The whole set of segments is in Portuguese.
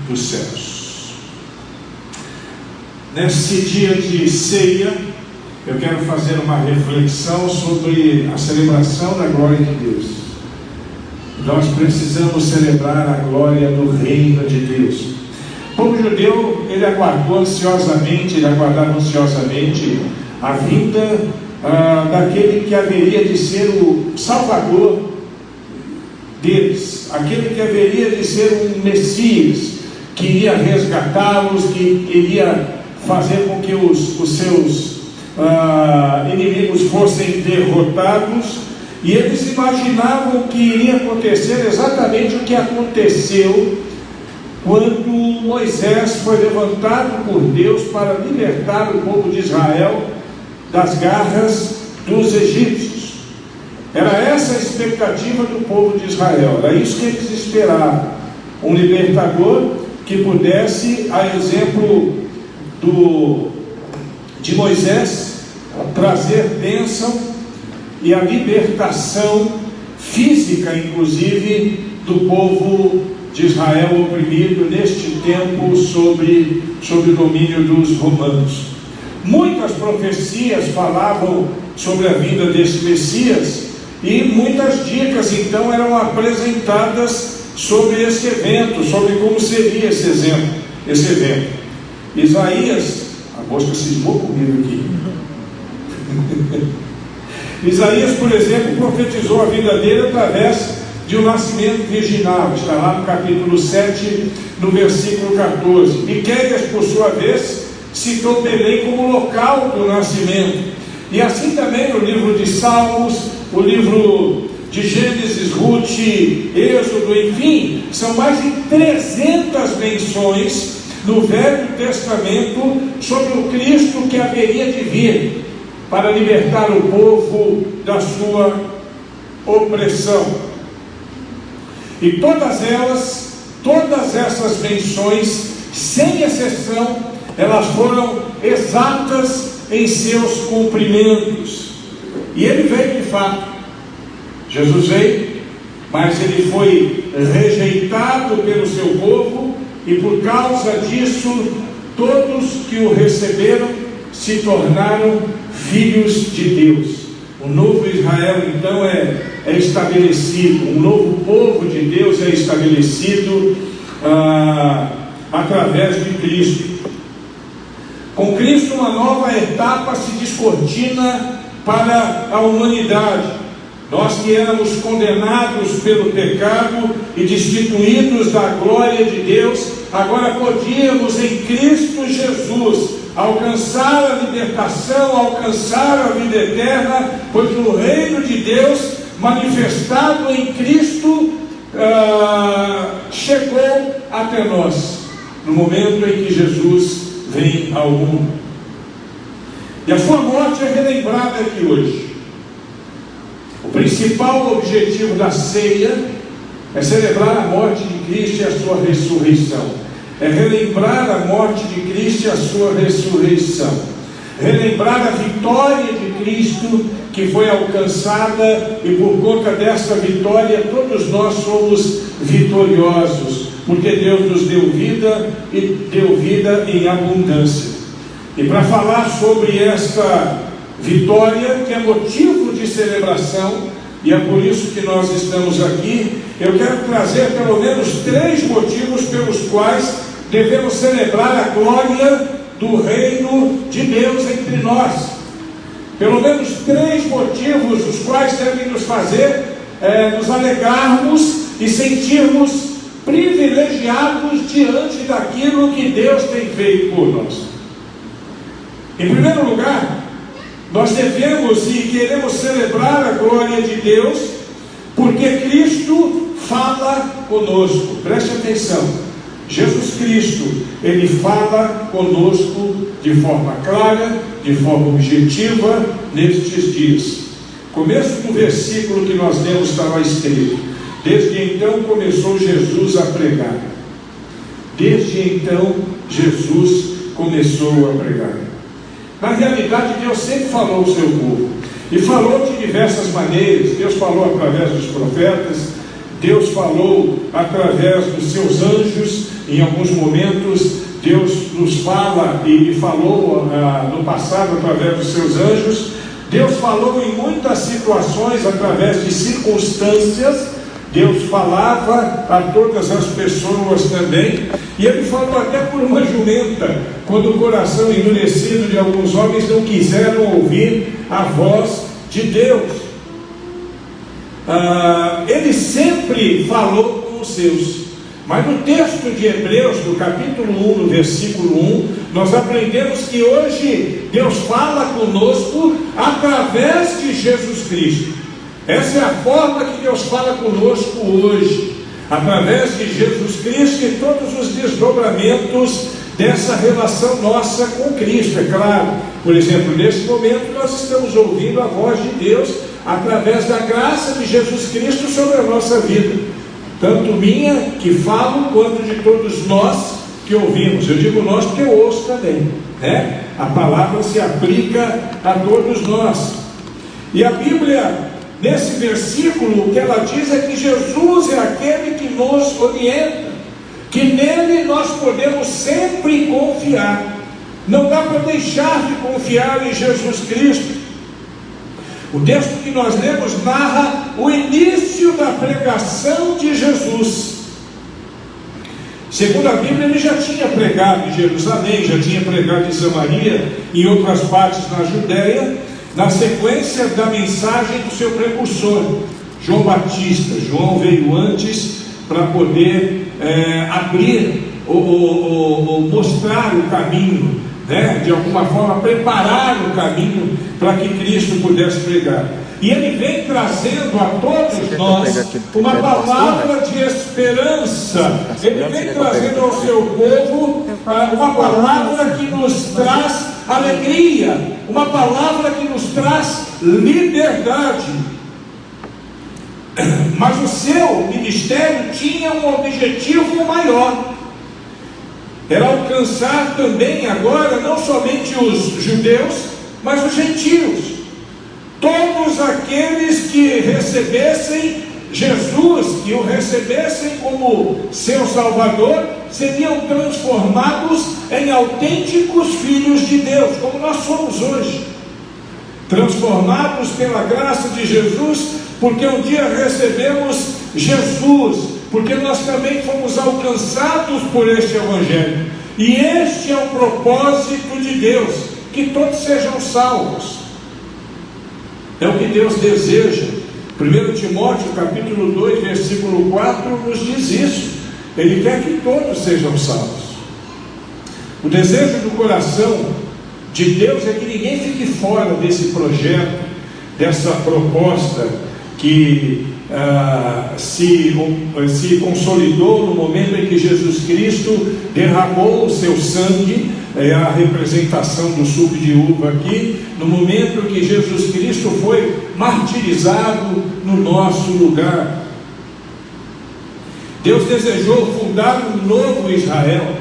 dos céus. Nesse dia de ceia, eu quero fazer uma reflexão sobre a celebração da glória de Deus. Nós precisamos celebrar a glória do reino de Deus. O povo judeu, ele aguardava ansiosamente a vinda daquele que haveria de ser o Salvador deles, aquele que haveria de ser um Messias, que iria resgatá-los, que iria fazer com que os seus inimigos fossem derrotados. E eles imaginavam que iria acontecer exatamente o que aconteceu quando Moisés foi levantado por Deus para libertar o povo de Israel das garras dos egípcios. Era essa a expectativa do povo de Israel, era isso que eles esperavam, um libertador que pudesse, a exemplo de Moisés, trazer bênção e a libertação física, inclusive, do povo de Israel oprimido neste tempo sob o domínio dos romanos. Muitas profecias falavam sobre a vinda desse Messias e muitas dicas então eram apresentadas sobre esse evento, sobre como seria esse evento. Isaías, a mosca cismou comigo aqui. Isaías, por exemplo, profetizou a vida dele através de um nascimento virginal. Está lá no capítulo 7, no versículo 14. Miqueias, por sua vez, citou Belém como local do nascimento. E assim também no livro de Salmos, o livro de Gênesis, Ruth, Êxodo, enfim, são mais de 300 menções no Velho Testamento sobre o Cristo que haveria de vir para libertar o povo da sua opressão. E todas essas menções, sem exceção, elas foram exatas em seus cumprimentos. E ele veio de fato. Jesus veio, mas ele foi rejeitado pelo seu povo, e por causa disso, todos que o receberam se tornaram filhos de Deus. O novo Israel então é estabelecido, um novo povo de Deus é estabelecido através de Cristo. Com Cristo, uma nova etapa se descortina para a humanidade. Nós que éramos condenados pelo pecado e destituídos da glória de Deus, agora podíamos em Cristo Jesus alcançar a libertação, alcançar a vida eterna, pois o reino de Deus manifestado em Cristo chegou até nós, no momento em que Jesus vem ao mundo. E a sua morte é relembrada aqui hoje. O principal objetivo da ceia é celebrar a morte de Cristo e a sua ressurreição. É relembrar a morte de Cristo e a sua ressurreição. Relembrar a vitória de Cristo que foi alcançada, e por conta desta vitória todos nós somos vitoriosos, porque Deus nos deu vida e deu vida em abundância. E para falar sobre esta vitória, que é motivo de celebração, e é por isso que nós estamos aqui, eu quero trazer pelo menos 3 motivos pelos quais devemos celebrar a glória do reino de Deus entre nós. Pelo menos 3 motivos os quais devem nos fazer nos alegrarmos e sentirmos privilegiados diante daquilo que Deus tem feito por nós. Em primeiro lugar, nós devemos e queremos celebrar a glória de Deus, porque Cristo fala conosco. Preste atenção. Jesus Cristo, Ele fala conosco de forma clara, de forma objetiva, nestes dias. Começo do versículo que nós lemos está lá escrito: desde então começou Jesus a pregar. Desde então Jesus começou a pregar. Na realidade, Deus sempre falou ao seu povo, e falou de diversas maneiras. Deus falou através dos profetas, Deus falou através dos seus anjos, em alguns momentos, Deus nos fala e falou no passado através dos seus anjos. Deus falou em muitas situações através de circunstâncias. Deus falava a todas as pessoas também, e Ele falou até por uma jumenta, quando o coração endurecido de alguns homens não quiseram ouvir a voz de Deus. Ele sempre falou com os seus, mas no texto de Hebreus, no capítulo 1, no versículo 1, nós aprendemos que hoje Deus fala conosco através de Jesus Cristo. Essa é a forma que Deus fala conosco hoje, através de Jesus Cristo e todos os desdobramentos dessa relação nossa com Cristo. É claro, por exemplo, nesse momento nós estamos ouvindo a voz de Deus através da graça de Jesus Cristo sobre a nossa vida, tanto minha que falo, quanto de todos nós que ouvimos. Eu digo nós porque eu ouço também, né? A palavra se aplica a todos nós. E a Bíblia, nesse versículo, o que ela diz é que Jesus é aquele que nos orienta, que nele nós podemos sempre confiar. Não dá para deixar de confiar em Jesus Cristo. O texto que nós lemos narra o início da pregação de Jesus. Segundo a Bíblia, ele já tinha pregado em Jerusalém, já tinha pregado em Samaria, em outras partes na Judéia, na sequência da mensagem do seu precursor, João Batista. João veio antes para poder abrir ou mostrar o caminho, né? De alguma forma preparar o caminho para que Cristo pudesse pregar. E ele vem trazendo a todos nós uma palavra de esperança. Ele vem trazendo ao seu povo uma palavra que nos traz alegria, uma palavra que nos traz liberdade. Mas o seu ministério tinha um objetivo maior. Era alcançar também agora não somente os judeus, mas os gentios. Todos aqueles que recebessem Jesus, que o recebessem como seu Salvador, seriam transformados em autênticos filhos de Deus, como nós somos hoje. Transformados pela graça de Jesus, porque um dia recebemos Jesus, porque nós também fomos alcançados por este Evangelho. E este é o propósito de Deus, que todos sejam salvos. É o que Deus deseja. 1 Timóteo capítulo 2, versículo 4 nos diz isso. Ele quer que todos sejam salvos. O desejo do coração de Deus é que ninguém fique fora desse projeto, dessa proposta que se consolidou no momento em que Jesus Cristo derramou o seu sangue. É a representação do suco de uva aqui, no momento que Jesus Cristo foi martirizado no nosso lugar. Deus desejou fundar um novo Israel,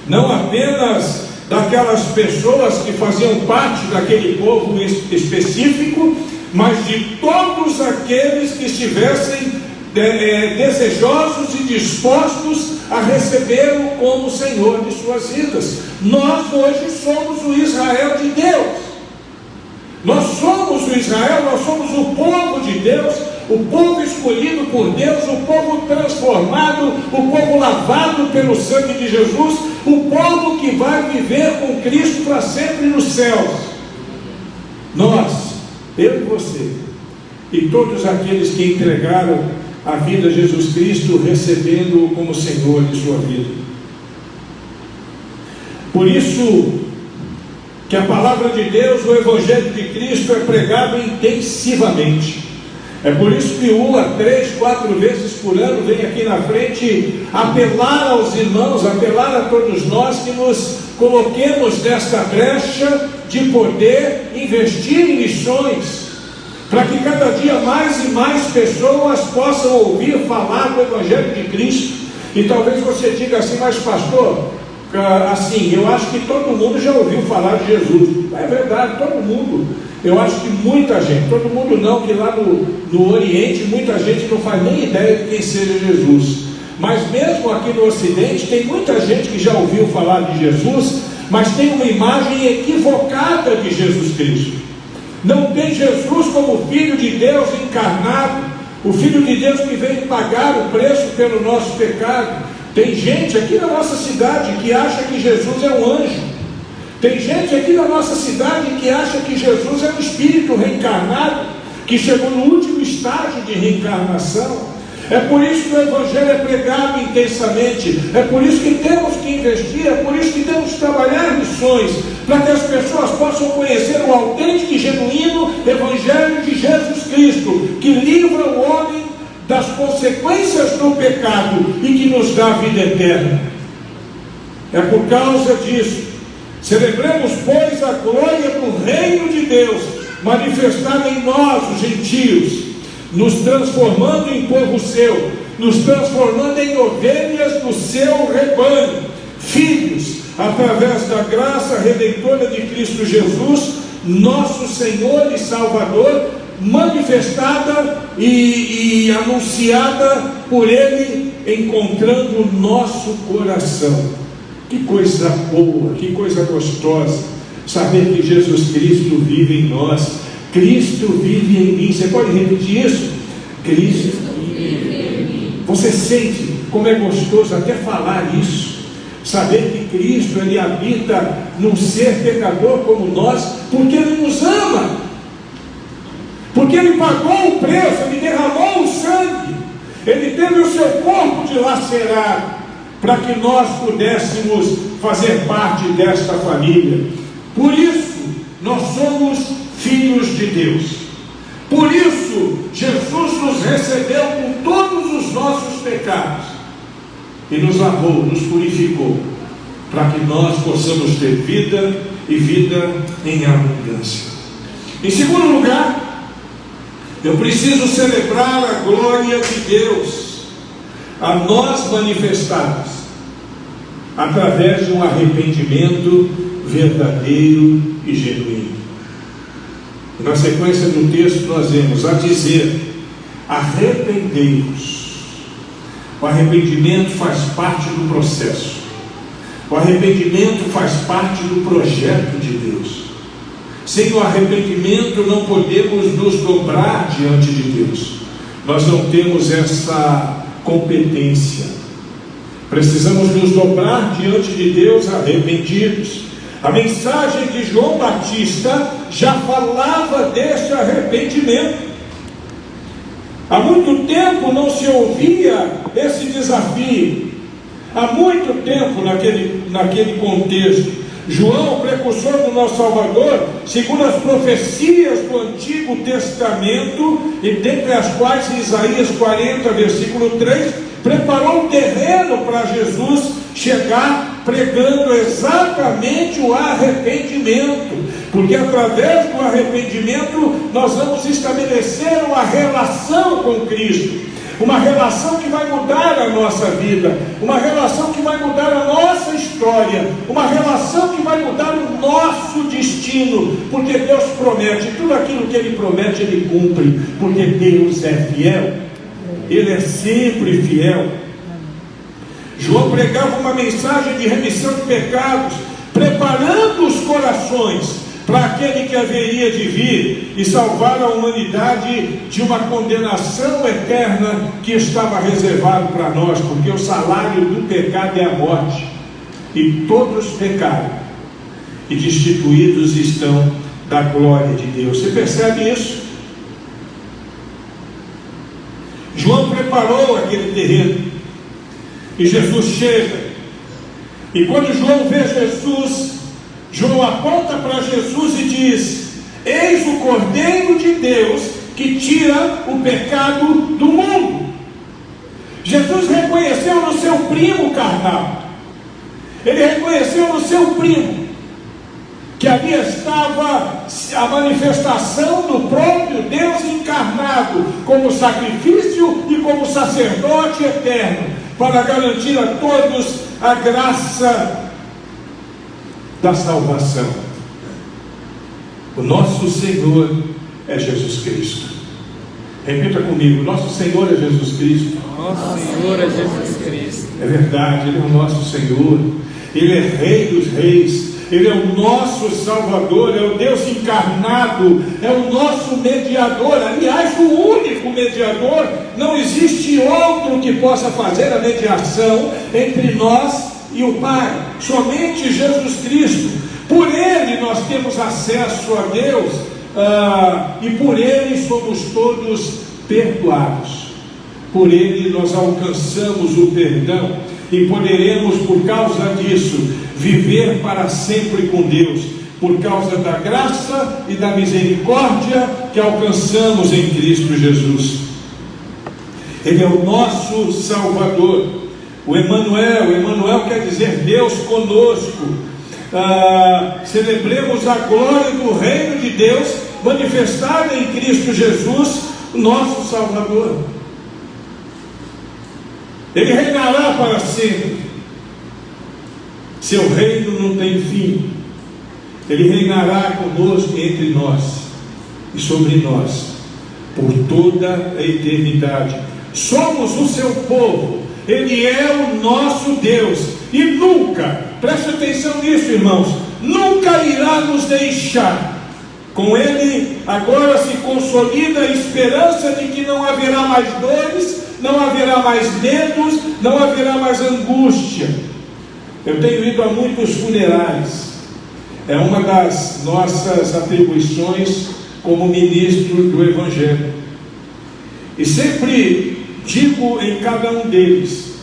não apenas daquelas pessoas que faziam parte daquele povo específico, mas de todos aqueles que estivessem desejosos e dispostos a recebê-lo como Senhor de suas vidas. Nós hoje somos o Israel de Deus. Nós somos o Israel, nós somos o povo de Deus, o povo escolhido por Deus, o povo transformado, o povo lavado pelo sangue de Jesus, o povo que vai viver com Cristo para sempre nos céus. Nós, eu e você, e todos aqueles que entregaram a vida a Jesus Cristo, recebendo-o como Senhor de sua vida. Por isso que a palavra de Deus, o Evangelho de Cristo, é pregado intensivamente. É por isso que 1 a 3, 4 vezes por ano vem aqui na frente apelar aos irmãos, apelar a todos nós que nos coloquemos nesta brecha de poder investir em missões, para que cada dia mais e mais pessoas possam ouvir falar do Evangelho de Cristo. E talvez você diga assim: mas pastor, assim, eu acho que todo mundo já ouviu falar de Jesus. É verdade, todo mundo. Eu acho que muita gente, todo mundo não, que lá no Oriente muita gente não faz nem ideia de quem seja Jesus. Mas mesmo aqui no Ocidente, tem muita gente que já ouviu falar de Jesus, mas tem uma imagem equivocada de Jesus Cristo. Não tem Jesus como Filho de Deus encarnado, o Filho de Deus que veio pagar o preço pelo nosso pecado. Tem gente aqui na nossa cidade que acha que Jesus é um anjo. Tem gente aqui na nossa cidade que acha que Jesus é um espírito reencarnado, que chegou no último estágio de reencarnação. É por isso que o Evangelho é pregado intensamente, é por isso que temos que investir, é por isso que temos que trabalhar missões, para que as pessoas possam conhecer o autêntico e genuíno Evangelho de Jesus Cristo, que livra o homem das consequências do pecado e que nos dá a vida eterna. É por causa disso, celebremos, pois, a glória do reino de Deus, manifestada em nós, os gentios, nos transformando em povo seu, nos transformando em ovelhas do seu rebanho, filhos, através da graça redentora de Cristo Jesus, nosso Senhor e Salvador, manifestada e anunciada por Ele, encontrando o nosso coração. Que coisa boa, que coisa gostosa, saber que Jesus Cristo vive em nós. Cristo vive em mim. Você pode repetir isso? Cristo vive em mim. Você sente como é gostoso até falar isso, saber que Cristo, Ele habita num ser pecador como nós, porque Ele nos ama, porque Ele pagou o preço, Ele derramou o sangue, Ele teve o seu corpo dilacerado, para que nós pudéssemos fazer parte desta família. Por isso, nós somos filhos de Deus. Por isso, Jesus nos recebeu com todos os nossos pecados e nos lavou, nos purificou, para que nós possamos ter vida e vida em abundância. Em segundo lugar, eu preciso celebrar a glória de Deus a nós manifestadas através de um arrependimento verdadeiro e genuíno. Na sequência do texto nós vemos a dizer: arrependei-vos. O arrependimento faz parte do processo. O arrependimento faz parte do projeto de Deus. Sem o arrependimento não podemos nos dobrar diante de Deus. Nós não temos essa competência. Precisamos nos dobrar diante de Deus arrependidos. A mensagem de João Batista já falava deste arrependimento. Há muito tempo não se ouvia esse desafio. Há muito tempo naquele contexto. João, precursor do nosso Salvador, segundo as profecias do Antigo Testamento, e dentre as quais Isaías 40, versículo 3, preparou um terreno para Jesus chegar, pregando exatamente o arrependimento, porque através do arrependimento nós vamos estabelecer uma relação com Cristo, uma relação que vai mudar a nossa vida, uma relação que vai mudar a nossa história, uma relação que vai mudar o nosso destino, porque Deus promete, tudo aquilo que Ele promete Ele cumpre, porque Deus é fiel, Ele é sempre fiel. João pregava uma mensagem de remissão de pecados, preparando os corações para aquele que haveria de vir e salvar a humanidade de uma condenação eterna que estava reservado para nós, porque o salário do pecado é a morte, e todos pecaram e destituídos estão da glória de Deus. Você percebe isso? João preparou aquele terreno e Jesus chega, e quando João vê Jesus, João aponta para Jesus e diz: eis o Cordeiro de Deus que tira o pecado do mundo. Jesus reconheceu no seu primo carnal, ele reconheceu no seu primo que ali estava a manifestação do próprio Deus encarnado, como sacrifício e como sacerdote eterno, para garantir a todos a graça da salvação. O nosso Senhor é Jesus Cristo. Repita comigo: nosso Senhor é Jesus Cristo. Nosso Senhor é Jesus Cristo. É verdade, Ele é o nosso Senhor, Ele é Rei dos Reis, Ele é o nosso Salvador, é o Deus encarnado, é o nosso mediador. Aliás, o único mediador. Não existe outro que possa fazer a mediação entre nós e o Pai, somente Jesus Cristo. Por Ele nós temos acesso a Deus, e por Ele somos todos perdoados. Por Ele nós alcançamos o perdão e poderemos, por causa disso, viver para sempre com Deus, por causa da graça e da misericórdia que alcançamos em Cristo Jesus. Ele é o nosso Salvador, o Emanuel quer dizer Deus conosco. Celebremos a glória do reino de Deus manifestada em Cristo Jesus, nosso Salvador. Ele reinará para sempre. Seu reino não tem fim. Ele reinará conosco entre nós e sobre nós por toda a eternidade. Somos o seu povo. Ele é o nosso Deus e nunca, preste atenção nisso, irmãos, nunca irá nos deixar. Com Ele agora se consolida a esperança de que não haverá mais dores, não haverá mais medos, não haverá mais angústia. Eu tenho ido a muitos funerais, é uma das nossas atribuições como ministro do Evangelho, e sempre digo em cada um deles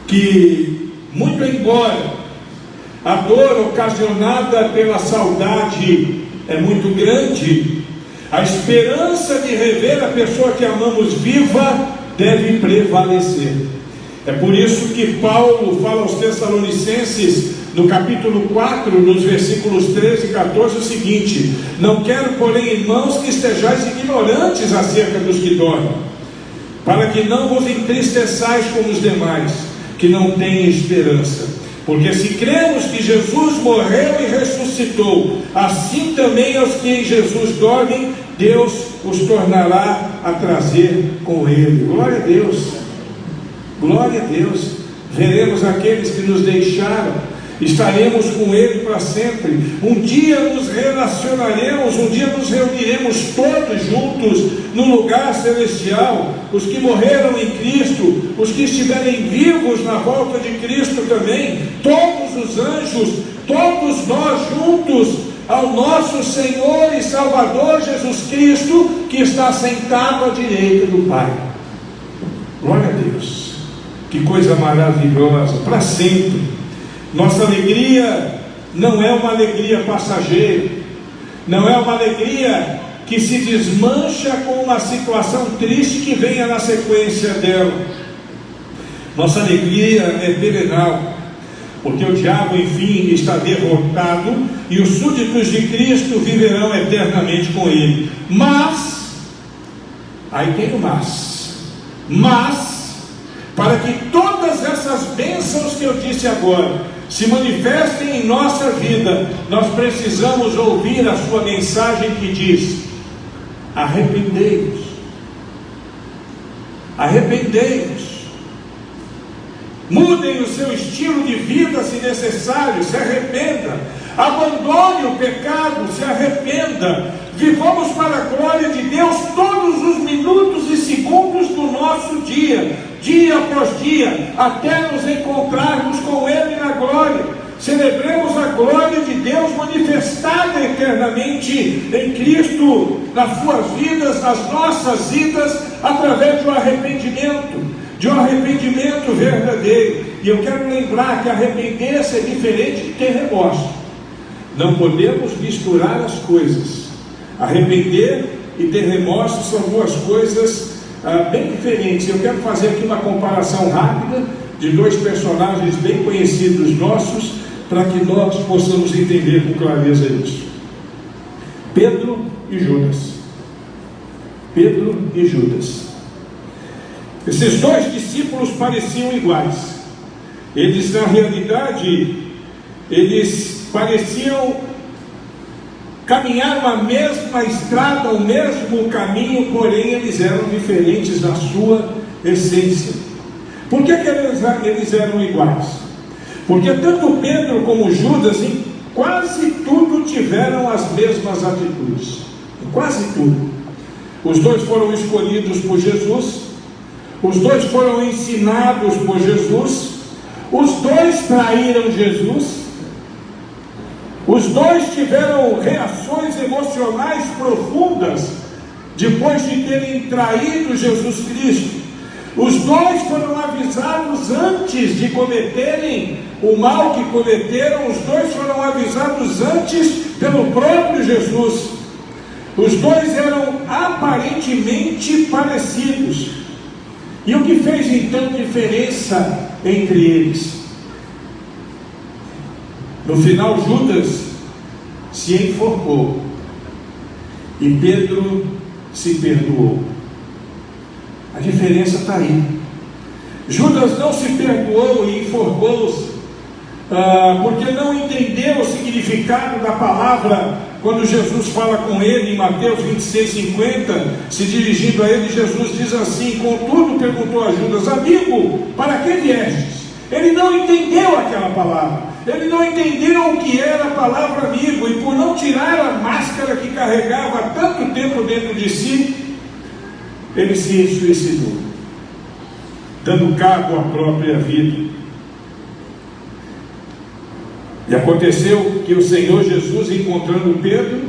que, muito embora a dor ocasionada pela saudade é muito grande, a esperança de rever a pessoa que amamos viva deve prevalecer. É por isso que Paulo fala aos Tessalonicenses, no capítulo 4, nos versículos 13 e 14, o seguinte: não quero, porém, irmãos, que estejais ignorantes acerca dos que dormem, para que não vos entristeçais como os demais, que não têm esperança. Porque se cremos que Jesus morreu e ressuscitou, assim também aos que em Jesus dormem, Deus os tornará a trazer com Ele. Glória a Deus, glória a Deus. Veremos aqueles que nos deixaram, estaremos com Ele para sempre. Um dia nos relacionaremos, um dia nos reuniremos todos juntos no lugar celestial. Os que morreram em Cristo, os que estiverem vivos na volta de Cristo também, todos os anjos, todos nós juntos ao nosso Senhor e Salvador Jesus Cristo, que está sentado à direita do Pai. Glória a Deus, que coisa maravilhosa, para sempre. Nossa alegria não é uma alegria passageira, não é uma alegria que se desmancha com uma situação triste que venha na sequência dela. Nossa alegria é perenal, porque o diabo, enfim, está derrotado e os súditos de Cristo viverão eternamente com Ele. Mas, aí tem o mas, para que todas essas bênçãos que eu disse agora se manifestem em nossa vida, nós precisamos ouvir a sua mensagem que diz: arrependei-vos, arrependei-vos, mudem o seu estilo de vida se necessário, se arrependa, abandone o pecado, se arrependa, vivamos para a glória de Deus todos os minutos e segundos do nosso dia, dia após dia, até nos encontrarmos com Ele na glória. Celebremos a glória de Deus manifestada eternamente em Cristo, nas suas vidas, nas nossas vidas, através de um arrependimento verdadeiro. E eu quero lembrar que arrepender-se é diferente de ter remorso. Não podemos misturar as coisas. Arrepender e ter remorso são duas coisas bem diferentes. Eu quero fazer aqui uma comparação rápida de dois personagens bem conhecidos nossos, para que nós possamos entender com clareza isso. Pedro e Judas. Pedro e Judas. Esses dois discípulos pareciam iguais. Eles, na realidade, eles pareciam caminharam a mesma estrada, o mesmo caminho, porém eles eram diferentes na sua essência. Por que eles eram iguais? Porque tanto Pedro como Judas, em quase tudo, tiveram as mesmas atitudes. Em quase tudo. Os dois foram escolhidos por Jesus, os dois foram ensinados por Jesus, os dois traíram Jesus, os dois tiveram reações emocionais profundas depois de terem traído Jesus Cristo. Os dois foram avisados antes de cometerem o mal que cometeram, os dois foram avisados antes pelo próprio Jesus. Os dois eram aparentemente parecidos. E o que fez então diferença entre eles? No final, Judas se enforcou e Pedro se perdoou. A diferença está aí. Judas não se perdoou e enforcou-se porque não entendeu o significado da palavra. Quando Jesus fala com ele em Mateus 26:50, se dirigindo a ele, Jesus diz assim: contudo, perguntou a Judas, amigo, para que viestes? Ele não entendeu aquela palavra, ele não entendeu o que era a palavra amigo, e por não tirar a máscara que carregava há tanto tempo dentro de si, ele se suicidou, dando cabo à própria vida. E aconteceu que o Senhor Jesus, encontrando Pedro,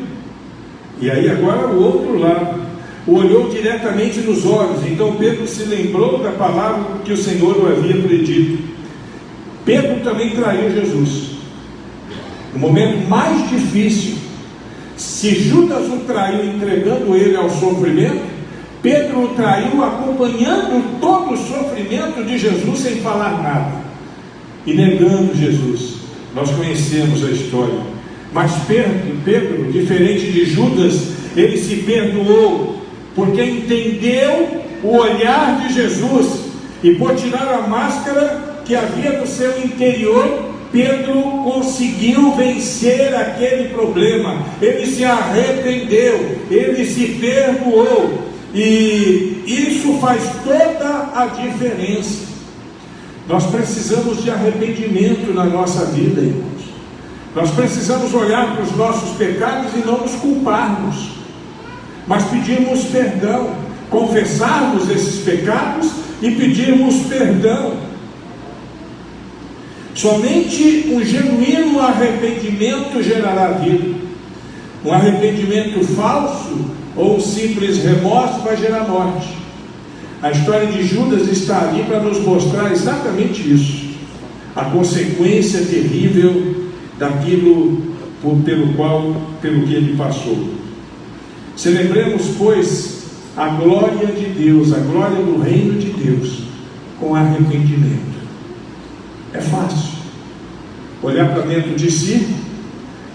e aí agora o outro lado, o olhou diretamente nos olhos. Então Pedro se lembrou da palavra que o Senhor o havia predito. Pedro também traiu Jesus. No momento mais difícil, se Judas o traiu entregando ele ao sofrimento, Pedro o traiu acompanhando todo o sofrimento de Jesus sem falar nada e negando Jesus. Nós conhecemos a história. Mas Pedro, diferente de Judas, ele se perdoou porque entendeu o olhar de Jesus, e por tirar a máscara que havia no seu interior, Pedro conseguiu vencer aquele problema. Ele se arrependeu, ele se perdoou, e isso faz toda a diferença. Nós precisamos de arrependimento na nossa vida, irmãos. Nós precisamos olhar para os nossos pecados e não nos culparmos, mas pedirmos perdão, confessarmos esses pecados e pedirmos perdão. Somente um genuíno arrependimento gerará vida. Um arrependimento falso ou um simples remorso vai gerar morte. A história de Judas está ali para nos mostrar exatamente isso, a consequência terrível daquilo pelo que ele passou. Celebremos, pois, a glória de Deus, a glória do reino de Deus, com arrependimento. É fácil olhar para dentro de si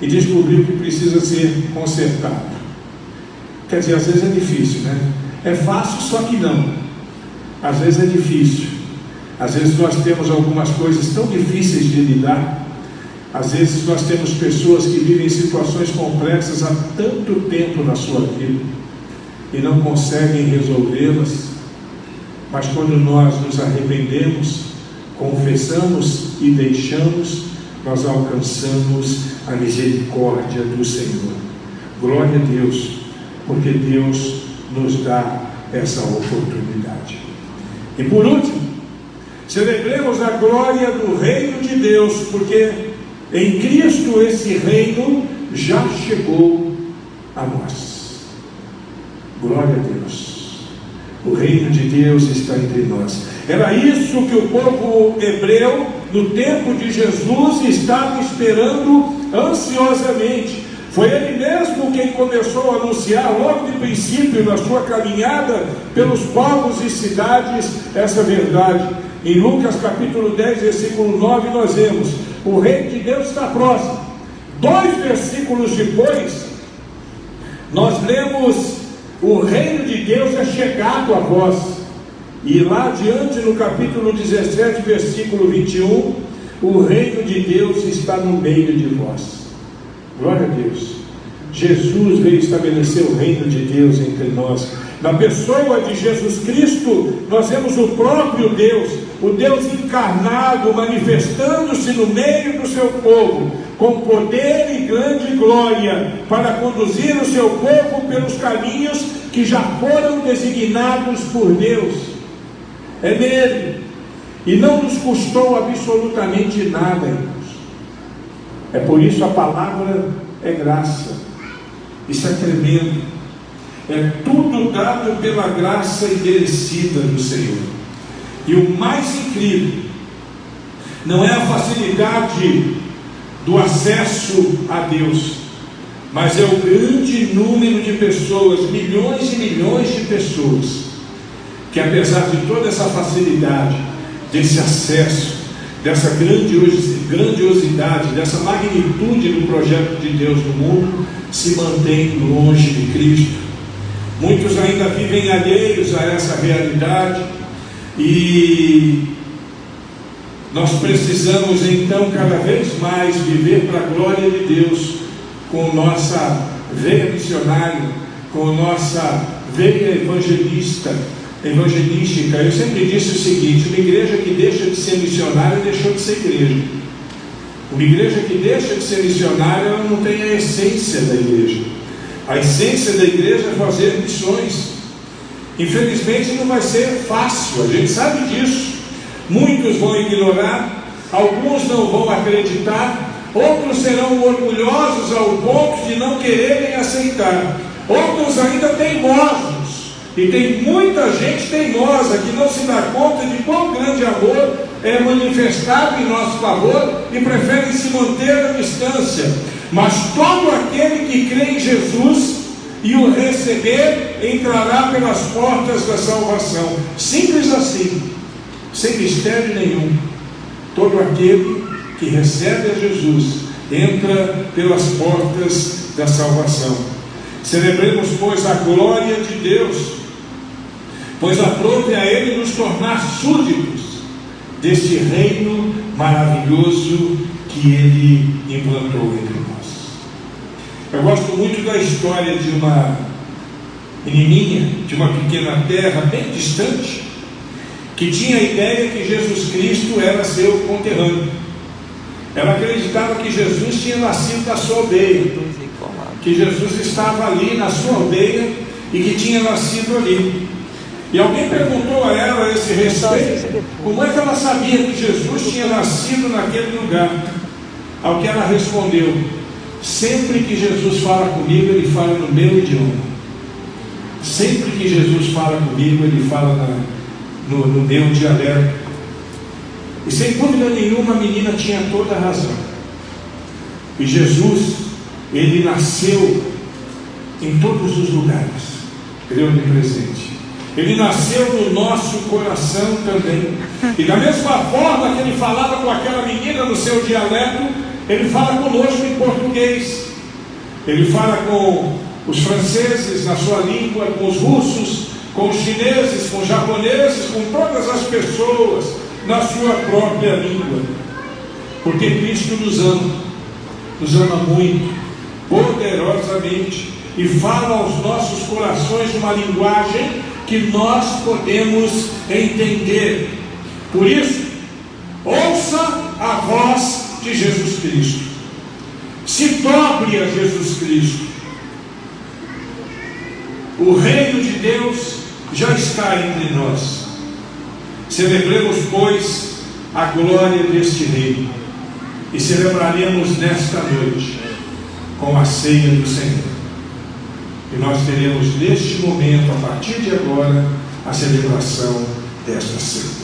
e descobrir o que precisa ser consertado. Quer dizer, às vezes é difícil, né? É fácil, só que não. Às vezes é difícil. Às vezes nós temos algumas coisas tão difíceis de lidar. Às vezes nós temos pessoas que vivem situações complexas há tanto tempo na sua vida e não conseguem resolvê-las. Mas quando nós nos arrependemos, confessamos e deixamos, nós alcançamos a misericórdia do Senhor. Glória a Deus, porque Deus nos dá essa oportunidade. E por último, celebremos a glória do reino de Deus, porque em Cristo esse reino já chegou a nós. Glória a Deus. O reino de Deus está entre nós. Era isso que o povo hebreu, no tempo de Jesus, estava esperando ansiosamente. Foi ele mesmo quem começou a anunciar logo de princípio, na sua caminhada pelos povos e cidades, essa verdade. Em Lucas capítulo 10, versículo 9, nós vemos: o reino de Deus está próximo. 2 versículos depois, nós lemos: o reino de Deus é chegado a vós. E lá adiante, no capítulo 17, versículo 21, o reino de Deus está no meio de vós. Glória a Deus. Jesus veio estabelecer o reino de Deus entre nós. Na pessoa de Jesus Cristo, nós vemos o próprio Deus, o Deus encarnado, manifestando-se no meio do seu povo, com poder e grande glória, para conduzir o seu povo pelos caminhos que já foram designados por Deus. É nele, e não nos custou absolutamente nada, irmãos. É por isso a palavra é graça. Isso é tremendo. É tudo dado pela graça imerecida do Senhor. E o mais incrível não é a facilidade do acesso a Deus, mas é o grande número de pessoas, milhões e milhões de pessoas, que apesar de toda essa facilidade, desse acesso, dessa grandiosidade, dessa magnitude do projeto de Deus no mundo, se mantém longe de Cristo. Muitos ainda vivem alheios a essa realidade, e nós precisamos então cada vez mais viver para a glória de Deus, com nossa veia missionária, com nossa veia evangelística. Eu sempre disse o seguinte: uma igreja que deixa de ser missionária deixou de ser igreja. Uma igreja que deixa de ser missionária, ela não tem a essência da igreja. A essência da igreja é fazer missões. Infelizmente não vai ser fácil, a gente sabe disso. Muitos vão ignorar, alguns não vão acreditar, outros serão orgulhosos ao ponto de não quererem aceitar, outros ainda teimosos, e tem muita gente teimosa que não se dá conta de quão grande amor é manifestado em nosso favor e preferem se manter à distância. Mas todo aquele que crê em Jesus e o receber entrará pelas portas da salvação. Simples assim, sem mistério nenhum. Todo aquele que recebe a Jesus entra pelas portas da salvação. Celebremos, pois, a glória de Deus, pois aprove a Ele nos tornar súditos deste reino maravilhoso que Ele implantou entre nós. Eu gosto muito da história de uma menininha, de uma pequena terra bem distante, que tinha a ideia que Jesus Cristo era seu conterrâneo. Ela acreditava que Jesus tinha nascido da sua aldeia, que Jesus estava ali na sua aldeia e que tinha nascido ali. E alguém perguntou a ela a esse respeito, como é que ela sabia que Jesus tinha nascido naquele lugar? Ao que ela respondeu: sempre que Jesus fala comigo, Ele fala no meu idioma. Sempre que Jesus fala comigo, Ele fala no meu dialeto. E sem dúvida nenhuma a menina tinha toda a razão. E Jesus, Ele nasceu em todos os lugares. Ele é onipresente. Ele nasceu no nosso coração também. E da mesma forma que Ele falava com aquela menina no seu dialeto, Ele fala conosco em português. Ele fala com os franceses na sua língua, com os russos, com os chineses, com os japoneses, com todas as pessoas na sua própria língua. Porque Cristo nos ama muito, poderosamente, e fala aos nossos corações uma linguagem que nós podemos entender. Por isso, ouça a voz de Jesus Cristo, se dobre a Jesus Cristo. O reino de Deus já está entre nós. Celebremos, pois, a glória deste reino, e celebraremos nesta noite com a ceia do Senhor. E nós teremos neste momento, a partir de agora, a celebração desta ceia.